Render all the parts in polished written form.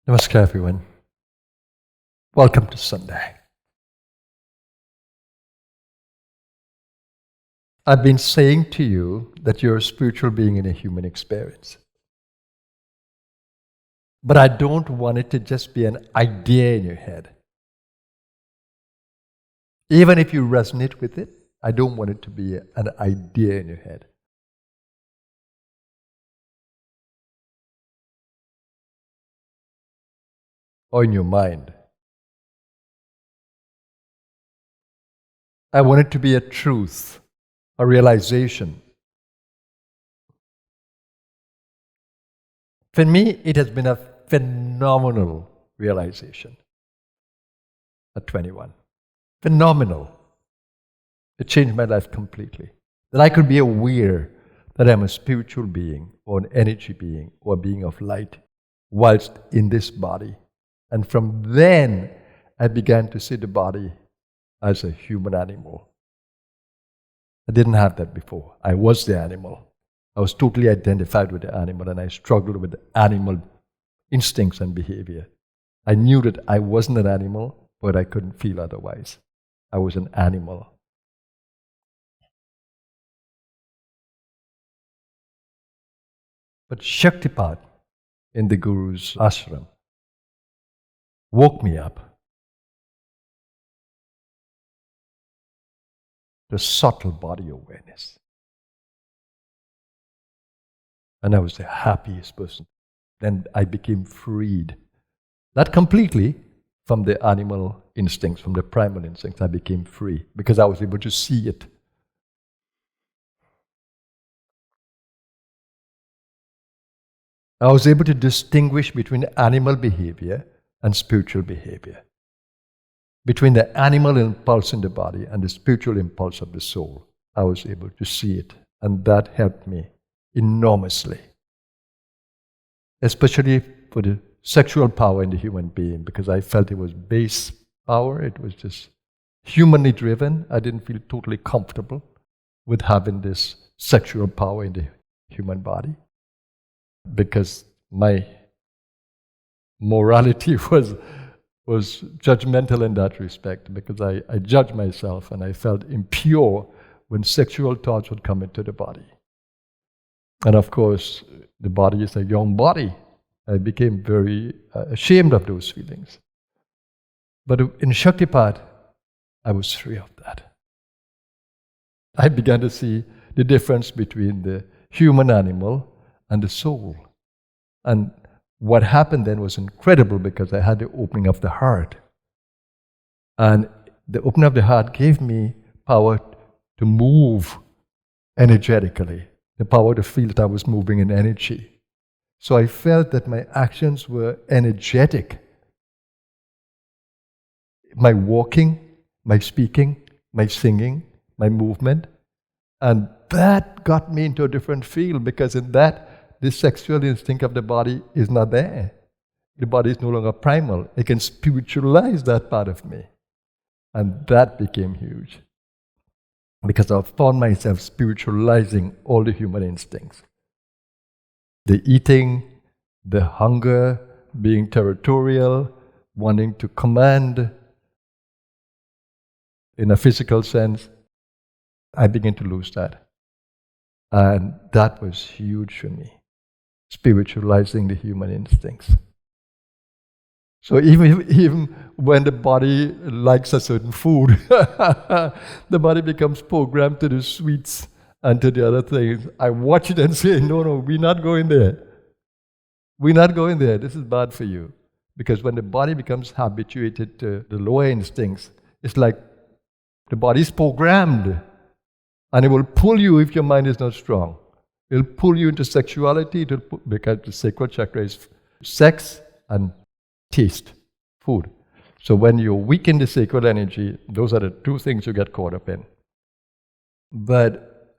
Namaskar, everyone. Welcome to Sunday. I've been saying to you that you're a spiritual being in a human experience. But I don't want it to just be an idea in your head. Even if you resonate with it, I don't want it to be an idea in your head. Or in your mind. I want it to be a truth, a realization. For me, it has been a phenomenal realization at 21. Phenomenal. It changed my life completely. That I could be aware that I'm a spiritual being, or an energy being, or a being of light, whilst in this body. And from then, I began to see the body as a human animal. I didn't have that before. I was the animal. I was totally identified with the animal, and I struggled with the animal instincts and behavior. I knew that I wasn't an animal, but I couldn't feel otherwise. I was an animal. But Shaktipat in the Guru's ashram woke me up. The subtle body awareness. And I was the happiest person. Then I became freed. Not completely from the animal instincts, from the primal instincts. I became free because I was able to see it. I was able to distinguish between animal behavior and spiritual behavior. Between the animal impulse in the body and the spiritual impulse of the soul. I was able to see it. And that helped me enormously. Especially for the sexual power in the human being, because I felt it was base power. It was just humanly driven. I didn't feel totally comfortable with having this sexual power in the human body, because my morality was judgmental in that respect, because I judged myself and I felt impure when sexual thoughts would come into the body. And of course, the body is a young body. I became very ashamed of those feelings. But in Shaktipat, I was free of that. I began to see the difference between the human animal and the soul. And what happened then was incredible, because I had the opening of the heart. And the opening of the heart gave me power to move energetically, the power to feel that I was moving in energy. So I felt that my actions were energetic. My walking, my speaking, my singing, my movement. And that got me into a different field, because in that, the sexual instinct of the body is not there. The body is no longer primal. I can spiritualize that part of me. And that became huge. Because I found myself spiritualizing all the human instincts. The eating, the hunger, being territorial, wanting to command in a physical sense. I began to lose that. And that was huge for me. Spiritualizing the human instincts. So even when the body likes a certain food, the body becomes programmed to the sweets and to the other things. I watch it and say, no, we're not going there. We're not going there. This is bad for you. Because when the body becomes habituated to the lower instincts, it's like the body's programmed. And it will pull you if your mind is not strong. It'll pull you into sexuality, because the sacral chakra is sex and taste, food. So when you weaken the sacral energy, those are the two things you get caught up in. But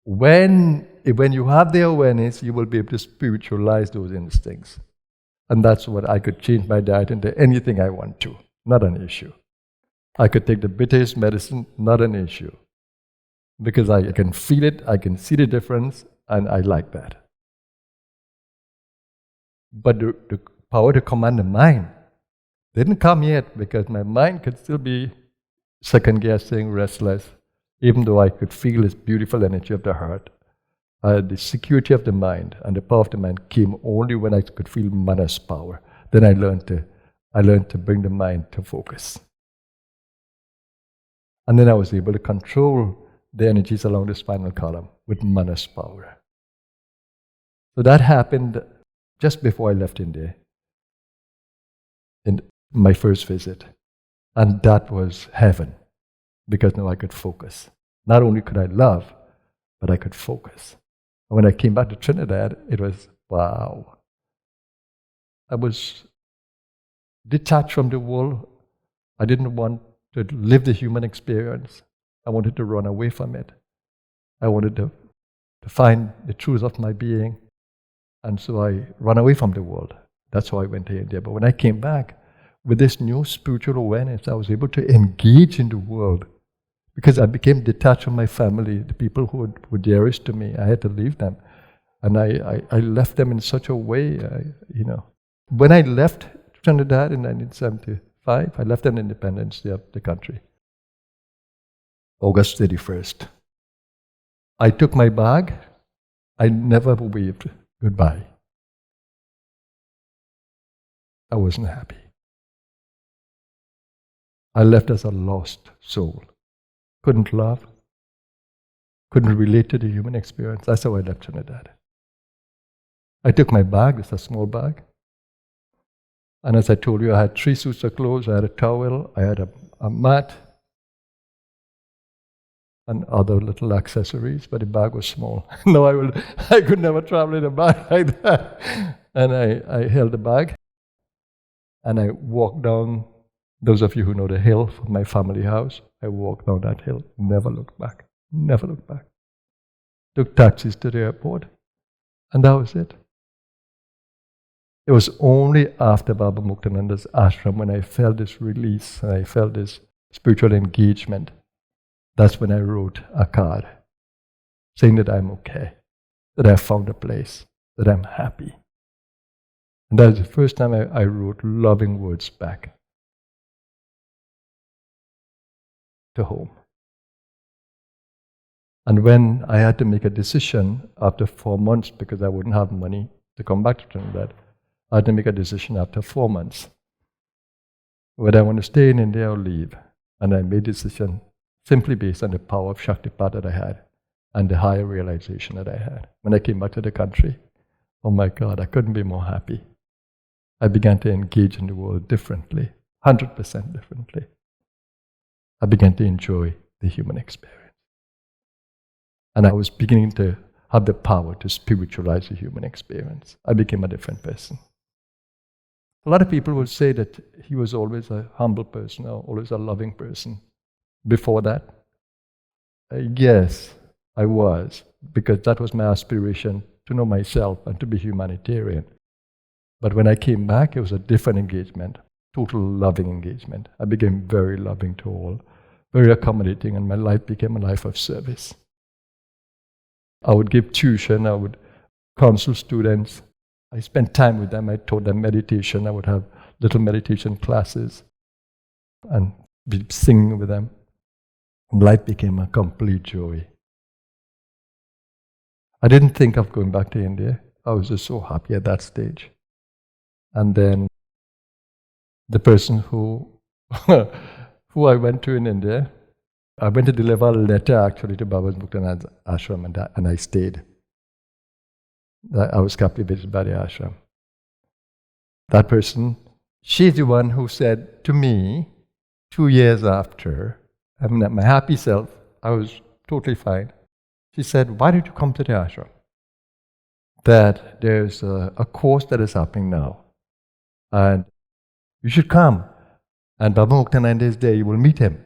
when you have the awareness, you will be able to spiritualize those instincts. And that's what I could change my diet into anything I want to, not an issue. I could take the bitterest medicine, not an issue. Because I can feel it, I can see the difference, and I like that. But the power to command the mind. Didn't come yet because my mind could still be second guessing, restless, even though I could feel this beautiful energy of the heart. The security of the mind and the power of the mind came only when I could feel Mana's power. Then I learned to bring the mind to focus. And then I was able to control the energies along the spinal column with Mana's power. So that happened just before I left India, in my first visit. And that was heaven, because now I could focus. Not only could I love, but I could focus. And when I came back to Trinidad, it was, wow. I was detached from the world. I didn't want to live the human experience. I wanted to run away from it. I wanted to find the truth of my being. And so I ran away from the world. That's how I went to India. But when I came back, with this new spiritual awareness, I was able to engage in the world. Because I became detached from my family, the people who were dearest to me. I had to leave them. And I left them in such a way, When I left Trinidad in 1975, I left an Independence Day of the country. August 31st. I took my bag. I never waved goodbye. I wasn't happy. I left as a lost soul. Couldn't love. Couldn't relate to the human experience. That's how I left Trinidad. I took my bag, it's a small bag. And as I told you, I had 3 suits of clothes, I had a towel, I had a mat, and other little accessories, but the bag was small. No, I could never travel in a bag like that. And I held the bag, and I walked down, those of you who know the hill from my family house, I walked down that hill, never looked back, never looked back. Took taxis to the airport, and that was it. It was only after Baba Muktananda's ashram when I felt this release, and I felt this spiritual engagement. That's when I wrote a card saying that I'm okay, that I found a place, that I'm happy. And that was the first time I wrote loving words back to home. And when I had to make a decision after 4 months, because I wouldn't have money to come back to Trinidad, I had to make a decision after 4 months whether I want to stay in India or leave. And I made a decision simply based on the power of Shaktipat that I had and the higher realization that I had. When I came back to the country, oh my God, I couldn't be more happy. I began to engage in the world differently, 100% differently. I began to enjoy the human experience. And I was beginning to have the power to spiritualize the human experience. I became a different person. A lot of people will say that he was always a humble person or always a loving person. Before that, yes, I was, because that was my aspiration, to know myself and to be humanitarian. But when I came back, it was a different engagement, total loving engagement. I became very loving to all, very accommodating, and my life became a life of service. I would give tuition, I would counsel students. I spent time with them, I taught them meditation, I would have little meditation classes and be singing with them. And life became a complete joy. I didn't think of going back to India. I was just so happy at that stage. And then the person who I went to in India, I went to deliver a letter actually to Baba Muktananda's ashram, and I stayed. I was captivated by the ashram. That person, she's the one who said to me 2 years after, I'm at my happy self, I was totally fine. She said, why don't you come to the ashram? That there's a course that is happening now. And you should come. And Baba Muktananda is there, you will meet him.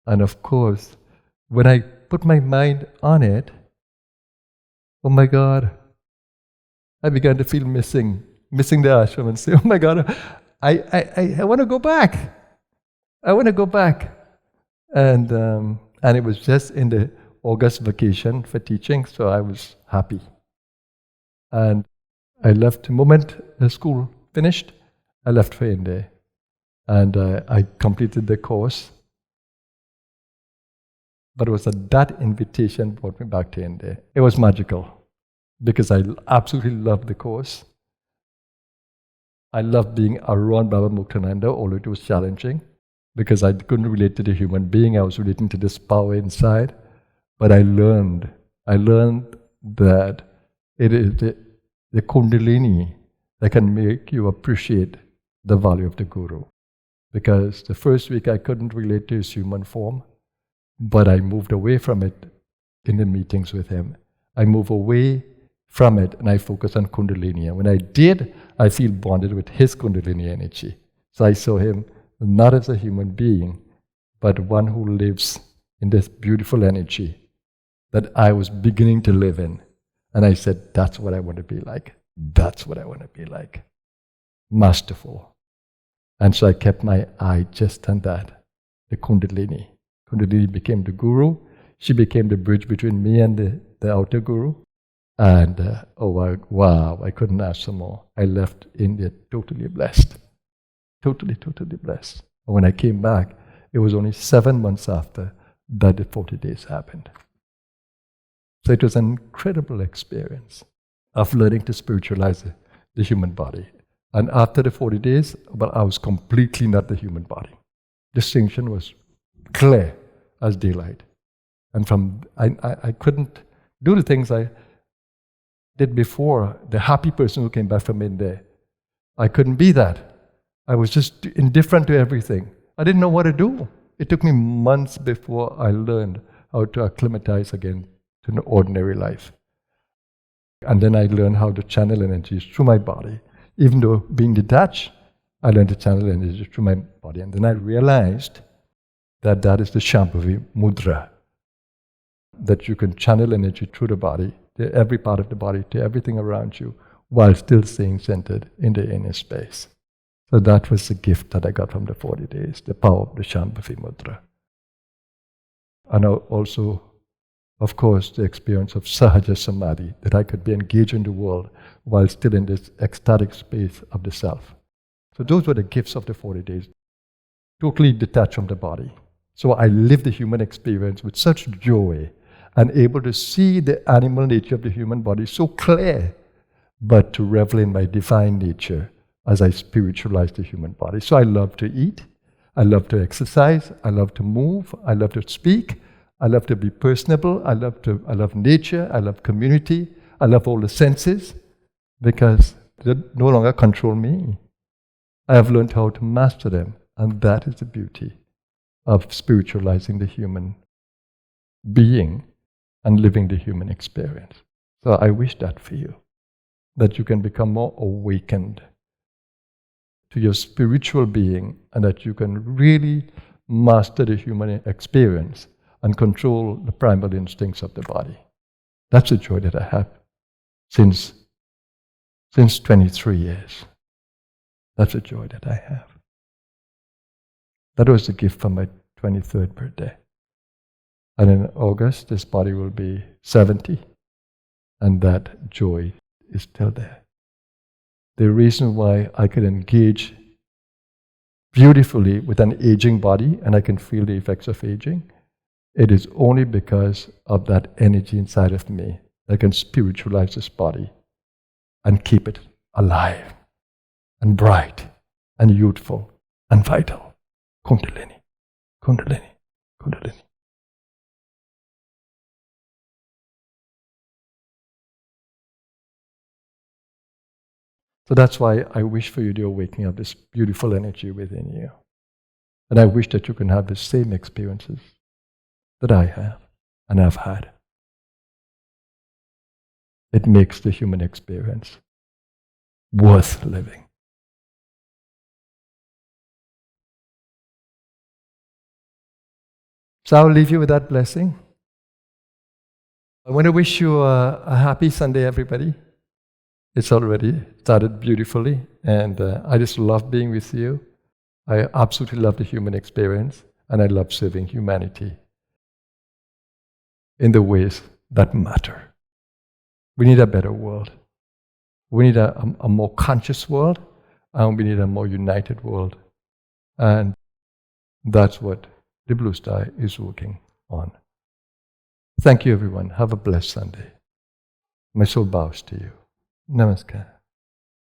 And of course, when I put my mind on it, oh my God, I began to feel missing the ashram and say, oh my God, I want to go back. I want to go back. And it was just in the August vacation for teaching, so I was happy. And I left the moment the school finished. I left for India, and I completed the course. But it was that invitation brought me back to India. It was magical because I absolutely loved the course. I loved being around Baba Muktananda, although it was challenging because I couldn't relate to the human being. I was relating to this power inside. But I learned that it is the Kundalini that can make you appreciate the value of the Guru. Because the first week I couldn't relate to his human form, but I moved away from it in the meetings with him. I moved away from it and I focused on Kundalini. And when I did, I feel bonded with his Kundalini energy. So I saw him not as a human being, but one who lives in this beautiful energy that I was beginning to live in. And I said, that's what I want to be like. That's what I want to be like. Masterful. And so I kept my eye just on that, the Kundalini. Kundalini became the Guru. She became the bridge between me and the outer Guru. And wow, I couldn't ask for more. I left India totally blessed. Totally blessed. And when I came back, it was only 7 months after that the 40 days happened. So it was an incredible experience of learning to spiritualize the human body. And after the 40 days, I was completely not the human body. Distinction was clear as daylight. And I couldn't do the things I did before. The happy person who came back from India, I couldn't be that. I was just indifferent to everything. I didn't know what to do. It took me months before I learned how to acclimatize again to an ordinary life. And then I learned how to channel energies through my body. Even though being detached, I learned to channel energy through my body. And then I realized that is the Shambhavi Mudra. That you can channel energy through the body, to every part of the body, to everything around you, while still staying centered in the inner space. So that was the gift that I got from the 40 days, the power of the Shambhavi Mudra. And also, of course, the experience of Sahaja Samadhi, that I could be engaged in the world while still in this ecstatic space of the self. So those were the gifts of the 40 days, totally detached from the body. So I lived the human experience with such joy and able to see the animal nature of the human body so clear, but to revel in my divine nature as I spiritualize the human body. So I love to eat, I love to exercise, I love to move, I love to speak, I love to be personable, I love nature, I love community, I love all the senses, because they no longer control me. I have learned how to master them, and that is the beauty of spiritualizing the human being and living the human experience. So I wish that for you, that you can become more awakened to your spiritual being and that you can really master the human experience and control the primal instincts of the body. That's the joy that I have since 23 years. That's the joy that I have. That was the gift for my 23rd birthday. And in August, this body will be 70, and that joy is still there. The reason why I can engage beautifully with an aging body and I can feel the effects of aging, it is only because of that energy inside of me that can spiritualize this body and keep it alive and bright and youthful and vital. Kundalini, Kundalini, Kundalini. So that's why I wish for you the awakening of this beautiful energy within you. And I wish that you can have the same experiences that I have and have had. It makes the human experience worth living. So I'll leave you with that blessing. I want to wish you a happy Sunday, everybody. It's already started beautifully, and I just love being with you. I absolutely love the human experience, and I love serving humanity in the ways that matter. We need a better world. We need a more conscious world, and we need a more united world. And that's what the Blue Sky is working on. Thank you, everyone. Have a blessed Sunday. My soul bows to you. Namaskar.